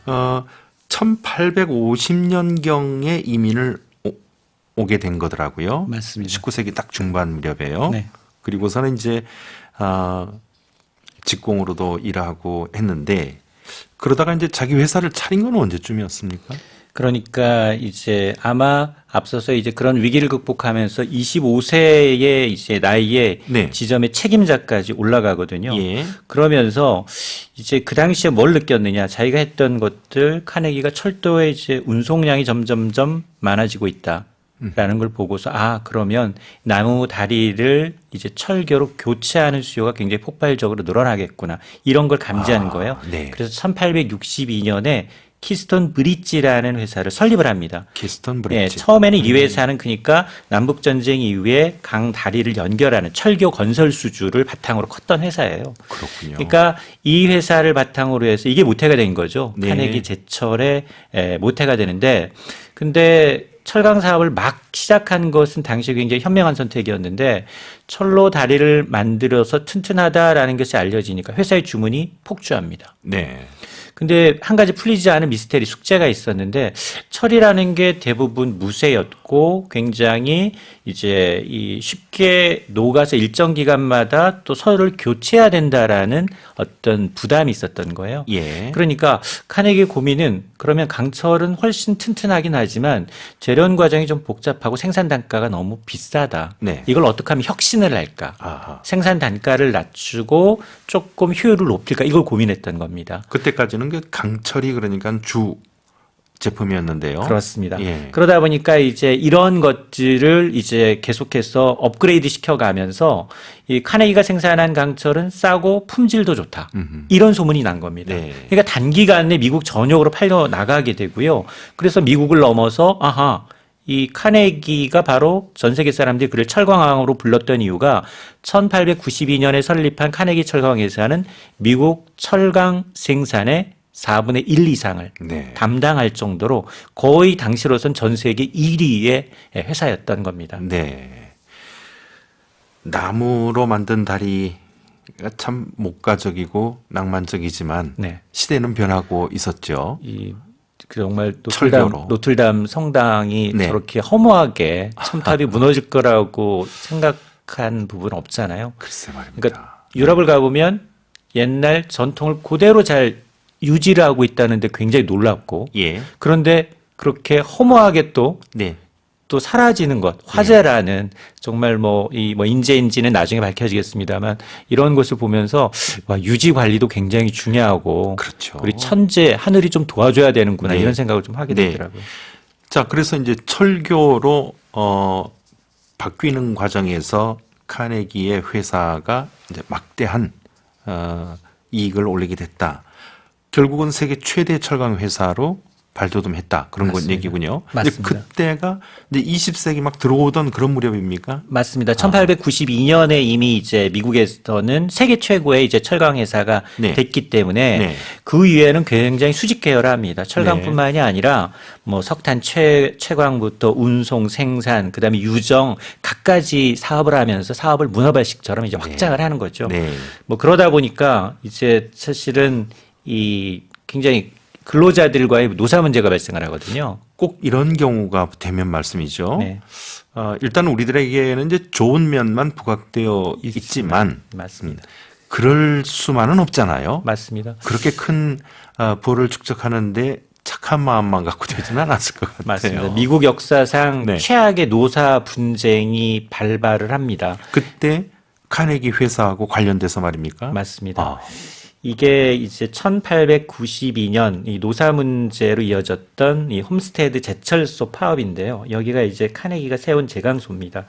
어, 1850년경에 이민을 오게 된 거더라고요. 맞습니다. 19세기 딱 중반 무렵에요. 네. 그리고서는 이제 직공으로도 일하고 했는데 그러다가 이제 자기 회사를 차린 건 언제쯤이었습니까? 그러니까 이제 아마 앞서서 이제 그런 위기를 극복하면서 25세의 이제 나이에 네. 지점의 책임자까지 올라가거든요. 예. 그러면서 이제 그 당시에 뭘 느꼈느냐. 자기가 했던 것들 카네기가 철도의 이제 운송량이 점점점 많아지고 있다. 라는 걸 보고서 그러면 나무 다리를 이제 철교로 교체하는 수요가 굉장히 폭발적으로 늘어나겠구나. 이런 걸 감지하는 거예요. 네. 그래서 1862년에 키스톤 브릿지라는 회사를 설립을 합니다. 키스톤 예, 브릿지. 처음에는 이 회사는 그러니까 남북전쟁 이후에 강 다리를 연결하는 철교 건설 수주를 바탕으로 컸던 회사예요. 그렇군요. 그러니까 이 회사를 바탕으로 해서 이게 모태가 된 거죠. 네. 카네기 제철의 모태가 되는데 근데 철강 사업을 막 시작한 것은 당시에 굉장히 현명한 선택이었는데 철로 다리를 만들어서 튼튼하다라는 것이 알려지니까 회사의 주문이 폭주합니다. 네. 근데 한 가지 풀리지 않은 미스테리 숙제가 있었는데 철이라는 게 대부분 무쇠였고 굉장히 이제 이 쉽게 녹아서 일정 기간마다 또 철을 교체해야 된다라는 어떤 부담이 있었던 거예요. 예. 그러니까 카네기의 고민은 그러면 강철은 훨씬 튼튼하긴 하지만 재련 과정이 좀 복잡하고 생산 단가가 너무 비싸다. 네. 이걸 어떻게 하면 혁신을 할까? 아하. 생산 단가를 낮추고 조금 효율을 높일까? 이걸 고민했던 겁니다. 그때까지는 그 강철이 그러니까 주 제품이었는데요. 그렇습니다. 예. 그러다 보니까 이제 이런 것들을 이제 계속해서 업그레이드 시켜가면서 이 카네기가 생산한 강철은 싸고 품질도 좋다. 이런 소문이 난 겁니다. 네. 그러니까 단기간에 미국 전역으로 팔려 나가게 되고요. 그래서 미국을 넘어서 이 카네기가 바로 전 세계 사람들이 그를 철강왕으로 불렀던 이유가 1892년에 설립한 카네기 철강회사는 미국 철강 생산의 4분의 1 이상을 네. 담당할 정도로 거의 당시로선 전 세계 1위의 회사였던 겁니다. 네. 나무로 만든 다리가 참 목가적이고 낭만적이지만 네. 시대는 변하고 있었죠. 이 정말 철교로. 노틀담 성당이 네. 저렇게 허무하게 첨탑이 무너질 거라고 생각한 부분은 없잖아요. 글쎄 말입니다. 그러니까 유럽을 가보면 옛날 전통을 그대로 잘 유지를 하고 있다는데 굉장히 놀랍고 예. 그런데 그렇게 허무하게 또 네. 사라지는 것, 화재라는 정말 인재인지는 나중에 밝혀지겠습니다만 이런 것을 보면서 유지 관리도 굉장히 중요하고 그렇죠. 우리 천재 하늘이 좀 도와줘야 되는구나 네. 이런 생각을 좀 하게 네. 되더라고요. 자, 그래서 이제 철교로 바뀌는 과정에서 카네기의 회사가 이제 막대한 이익을 올리게 됐다. 결국은 세계 최대 철강 회사로 발돋움했다. 그런 건 맞습니다. 얘기군요. 맞습니다. 근데 그때가 이제 20세기 막 들어오던 그런 무렵입니까? 맞습니다. 1892년에 이미 이제 미국에서는 세계 최고의 이제 철강 회사가 네. 됐기 때문에 네. 그 이후에는 굉장히 수직계열화합니다. 철강뿐만이 아니라 석탄 채광부터 운송, 생산, 그다음에 유정 각가지 사업을 하면서 사업을 문어발식처럼 이제 확장을 하는 거죠. 네. 그러다 보니까 이제 사실은 이 굉장히 근로자들과의 노사 문제가 발생을 하거든요. 꼭 이런 경우가 되면 말씀이죠. 네. 일단 우리들에게는 이제 좋은 면만 부각되어 있지만 맞습니다. 그럴 수만은 없잖아요. 맞습니다. 그렇게 큰 부를 축적하는데 착한 마음만 갖고 되지는 않았을 것 같아요. 맞습니다. 미국 역사상 네. 최악의 노사 분쟁이 발발을 합니다. 그때 카네기 회사하고 관련돼서 말입니까? 맞습니다. 이게 이제 1892년 이 노사 문제로 이어졌던 이 홈스테드 제철소 파업인데요. 여기가 이제 카네기가 세운 제강소입니다.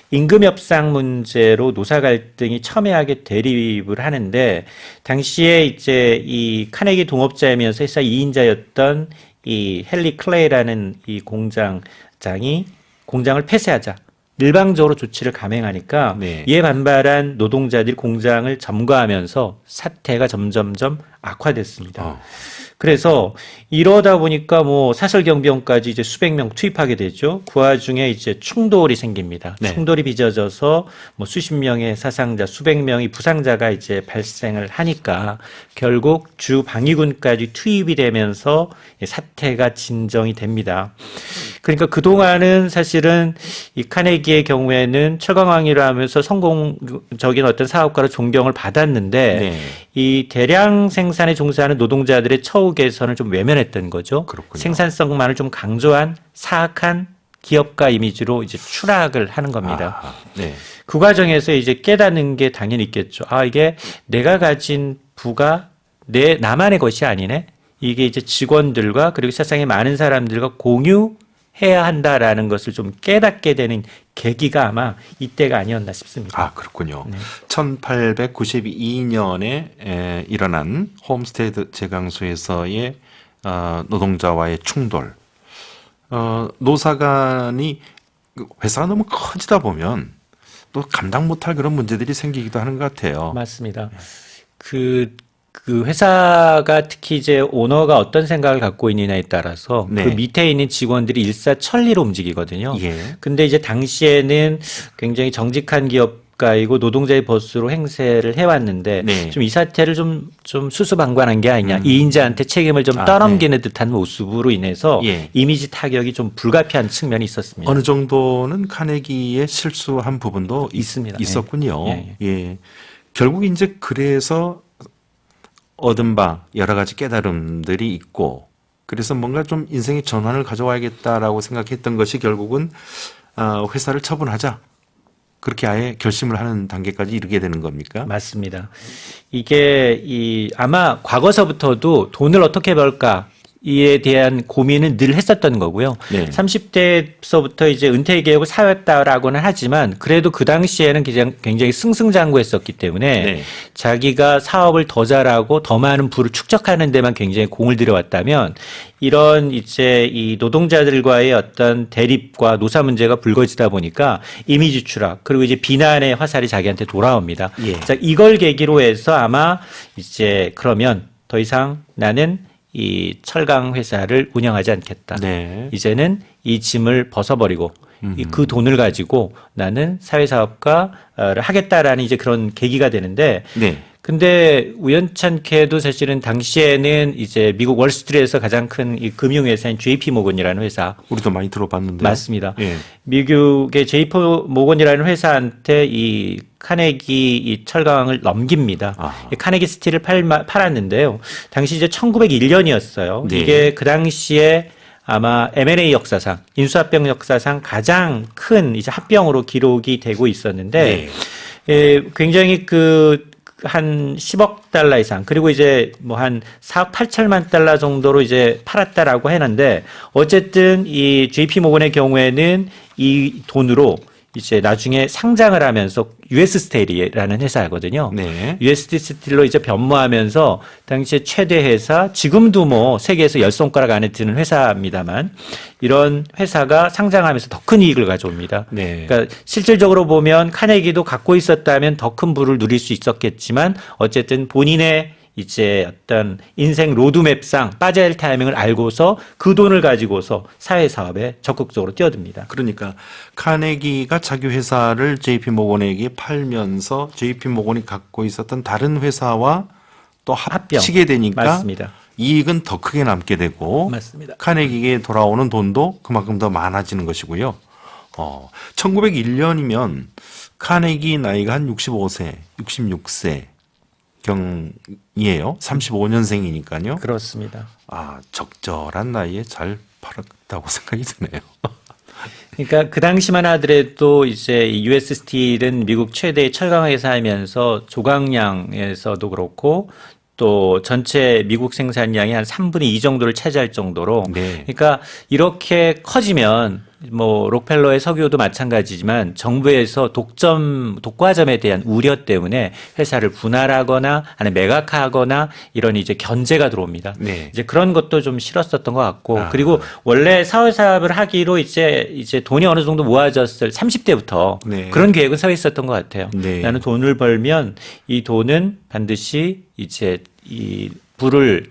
임금 협상 문제로 노사 갈등이 첨예하게 대립을 하는데 당시에 이제 이 카네기 동업자이면서 회사 2인자였던 이 헨리 클레이라는 이 공장장이 공장을 폐쇄하자. 일방적으로 조치를 감행하니까 네. 이에 반발한 노동자들이 공장을 점거하면서 사태가 점점점 악화됐습니다. 그래서 이러다 보니까 뭐 사설경비원까지 이제 수백 명 투입하게 되죠. 그 와중에 이제 충돌이 생깁니다. 네. 충돌이 빚어져서 뭐 수십 명의 사상자, 수백 명의 부상자가 이제 발생을 하니까 결국 주 방위군까지 투입이 되면서 사태가 진정이 됩니다. 그러니까 그동안은 사실은 이 카네기의 경우에는 철강왕이라 하면서 성공적인 어떤 사업가로 존경을 받았는데 네. 이 대량 생산에 종사하는 노동자들의 처우 개선을 좀 외면했던 거죠. 그렇군요. 생산성만을 좀 강조한 사악한 기업가 이미지로 이제 추락을 하는 겁니다. 아, 네. 그 과정에서 이제 깨닫는 게 당연히 있겠죠. 아, 이게 내가 가진 부가 나만의 것이 아니네. 이게 이제 직원들과 그리고 세상의 많은 사람들과 공유해야 한다라는 것을 좀 깨닫게 되는 계기가 아마 이때가 아니었나 싶습니다. 아, 그렇군요. 1892년에 일어난 홈스테드 제강소에서의 노동자와의 충돌. 노사 간이 회사가 너무 커지다 보면 또 감당 못할 그런 문제들이 생기기도 하는 것 같아요. 맞습니다. 그 회사가 특히 이제 오너가 어떤 생각을 갖고 있느냐에 따라서 네. 그 밑에 있는 직원들이 일사천리로 움직이거든요. 예. 근데 이제 당시에는 굉장히 정직한 기업가이고 노동자의 보스로 행세를 해왔는데 네. 좀 이 사태를 좀 수수방관한 게 아니냐. 이인자한테 책임을 좀 떠넘기는 듯한 모습으로 인해서 예. 이미지 타격이 좀 불가피한 측면이 있었습니다. 어느 정도는 카네기의 실수한 부분도 있습니다. 있었군요. 예. 예. 결국 이제 그래서 얻은 바 여러 가지 깨달음들이 있고 그래서 뭔가 좀 인생의 전환을 가져와야겠다라고 생각했던 것이 결국은 회사를 처분하자. 그렇게 아예 결심을 하는 단계까지 이르게 되는 겁니까? 맞습니다. 이게 아마 과거서부터도 돈을 어떻게 벌까 이에 대한 고민은 늘 했었던 거고요. 네. 30대서부터 이제 은퇴 계획을 세웠다라고는 하지만 그래도 그 당시에는 굉장히 승승장구했었기 때문에 네. 자기가 사업을 더 잘하고 더 많은 부를 축적하는 데만 굉장히 공을 들여왔다면 이런 이제 이 노동자들과의 어떤 대립과 노사 문제가 불거지다 보니까 이미지 추락 그리고 이제 비난의 화살이 자기한테 돌아옵니다. 예. 자, 이걸 계기로 해서 아마 이제 그러면 더 이상 나는 이 철강 회사를 운영하지 않겠다. 네. 이제는 이 짐을 벗어버리고 그 돈을 가지고 나는 사회사업가를 하겠다라는 이제 그런 계기가 되는데 네. 근데 우연찮게도 사실은 당시에는 이제 미국 월스트리트에서 가장 큰 이 금융회사인 JP 모건이라는 회사 우리도 많이 들어봤는데. 맞습니다. 예. 미국의 JP 모건이라는 회사한테 이 카네기 이 철강을 넘깁니다. 아. 이 카네기 스틸을 팔았는데요. 당시 이제 1901년이었어요. 네. 이게 그 당시에 아마 M&A 역사상, 인수합병 역사상 가장 큰 이제 합병으로 기록이 되고 있었는데, 굉장히 한 10억 달러 이상, 그리고 이제 뭐 한 4억 8천만 달러 정도로 이제 팔았다라고 했는데, 어쨌든 이 JP 모건의 경우에는 이 돈으로 이제 나중에 상장을 하면서 US 스틸이라는 회사거든요. 네. US 스틸로 이제 변모하면서 당시에 최대 회사, 지금도 뭐 세계에서 10손가락 안에 드는 회사입니다만 이런 회사가 상장하면서 더 큰 이익을 가져옵니다. 네. 그러니까 실질적으로 보면 카네기도 갖고 있었다면 더 큰 부를 누릴 수 있었겠지만 어쨌든 본인의 이제 어떤 인생 로드맵상 빠져야 할 타이밍을 알고서 그 돈을 가지고서 사회사업에 적극적으로 뛰어듭니다. 그러니까 카네기가 자기 회사를 JP 모건에게 팔면서 JP 모건이 갖고 있었던 다른 회사와 또 합치게 되니까 맞습니다. 이익은 더 크게 남게 되고 맞습니다. 카네기에게 돌아오는 돈도 그만큼 더 많아지는 것이고요. 1901년이면 카네기 나이가 한 65세, 66세 경이에요. 35년생이니까요. 그렇습니다. 적절한 나이에 잘 팔았다고 생각이 드네요. 그러니까 그 당시만 하더라도 이제 US 스틸은 미국 최대의 철강 회사이면서 조각량에서도 그렇고 또 전체 미국 생산량이 한 3분의 2 정도를 차지할 정도로 네. 그러니까 이렇게 커지면 뭐 록펠러의 석유도 마찬가지지만 정부에서 독과점에 대한 우려 때문에 회사를 분할하거나 아니면 매각하거나 이런 이제 견제가 들어옵니다. 네. 이제 그런 것도 좀 싫었었던 것 같고 아. 그리고 원래 사회사업을 하기로 이제 돈이 어느 정도 모아졌을 30대부터 네. 그런 계획은 서 있었던 것 같아요. 네. 나는 돈을 벌면 이 돈은 반드시 이제 이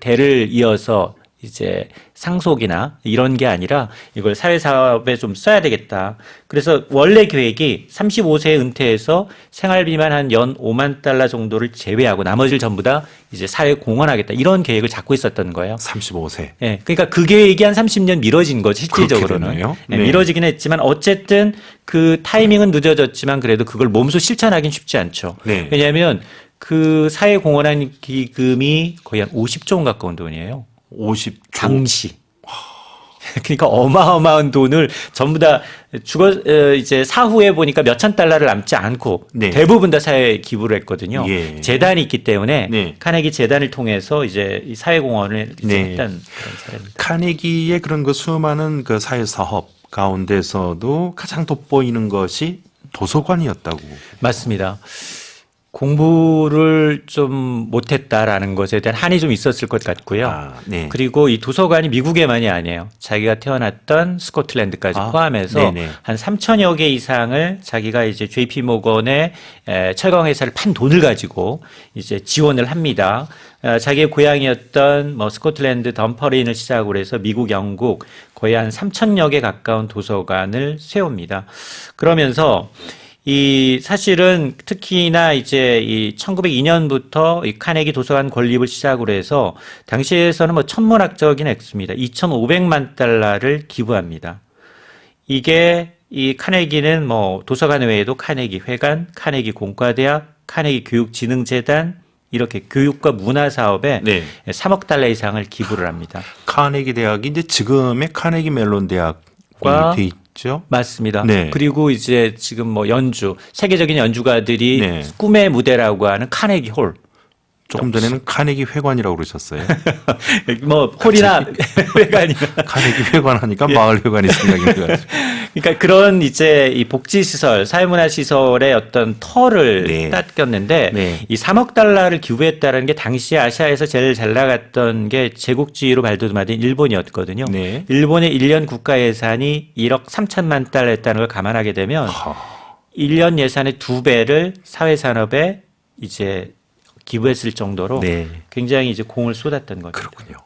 대를 이어서 이제 상속이나 이런 게 아니라 이걸 사회사업에 좀 써야 되겠다. 그래서 원래 계획이 35세에 은퇴해서 생활비만 한 연 5만 달러 정도를 제외하고 나머지를 전부 다 이제 사회에 공헌하겠다. 이런 계획을 잡고 있었던 거예요. 35세. 예. 그러니까 그 계획이 한 30년 미뤄진 거죠. 실질적으로는. 그렇게 됐네요. 예, 네. 미뤄지긴 했지만 어쨌든 그 타이밍은 늦어졌지만 그래도 그걸 몸소 실천하긴 쉽지 않죠. 네. 왜냐하면 그 사회 공헌한 기금이 거의 한 50조 원 가까운 돈이에요. 50조. 당시. 그러니까 어마어마한 돈을 전부 다 이제 사후에 보니까 몇천 달러를 남지 않고 네. 대부분 다 사회에 기부를 했거든요. 예. 재단이 있기 때문에 네. 카네기 재단을 통해서 이제 이 사회공헌을 이제 네. 했던 그런 사례입니다. 카네기의 그런 그 수많은 그 사회 사업 가운데서도 가장 돋보이는 것이 도서관이었다고. 맞습니다. 공부를 좀 못했다라는 것에 대한 한이 좀 있었을 것 같고요. 아, 네. 그리고 이 도서관이 미국에만이 아니에요. 자기가 태어났던 스코틀랜드까지 아, 포함해서 네네. 한 3천여 개 이상을 자기가 이제 JP 모건의 철강 회사를 판 돈을 가지고 이제 지원을 합니다. 자기의 고향이었던 뭐 스코틀랜드 덤퍼린을 시작으로 해서 미국, 영국 거의 한 3천여 개 가까운 도서관을 세웁니다. 그러면서 이 사실은 특히나 이제 이 1902년부터 이 카네기 도서관 건립을 시작으로 해서 당시에서는 뭐 천문학적인 액수입니다. 2,500만 달러를 기부합니다. 이게 이 카네기는 뭐 도서관 외에도 카네기 회관, 카네기 공과대학, 카네기 교육진흥재단 이렇게 교육과 문화 사업에 네. 3억 달러 이상을 기부를 합니다. 카네기 대학이 이제 지금의 카네기 멜론 대학이 과 돼 있죠. 맞습니다. 네. 그리고 이제 지금 뭐 세계적인 연주가들이 네. 꿈의 무대라고 하는 카네기 홀. 조금 전에는 카네기 회관이라고 그러셨어요. 뭐 홀이나 회관이. 카네기 회관 하니까 예. 마을 회관이 생각이 나가지고. 그러니까 그런 이제 이 복지 시설, 사회문화 시설의 어떤 터를 네. 닦였는데 네. 이 3억 달러를 기부했다는 게 당시 아시아에서 제일 잘 나갔던 게 제국주의로 발돋움하던 일본이었거든요. 네. 일본의 1년 국가 예산이 1억 3천만 달러였다는 걸 감안하게 되면 1년 예산의 2배를 사회산업에 이제 기부했을 정도로 네. 굉장히 이제 공을 쏟았던 거죠. 그렇군요.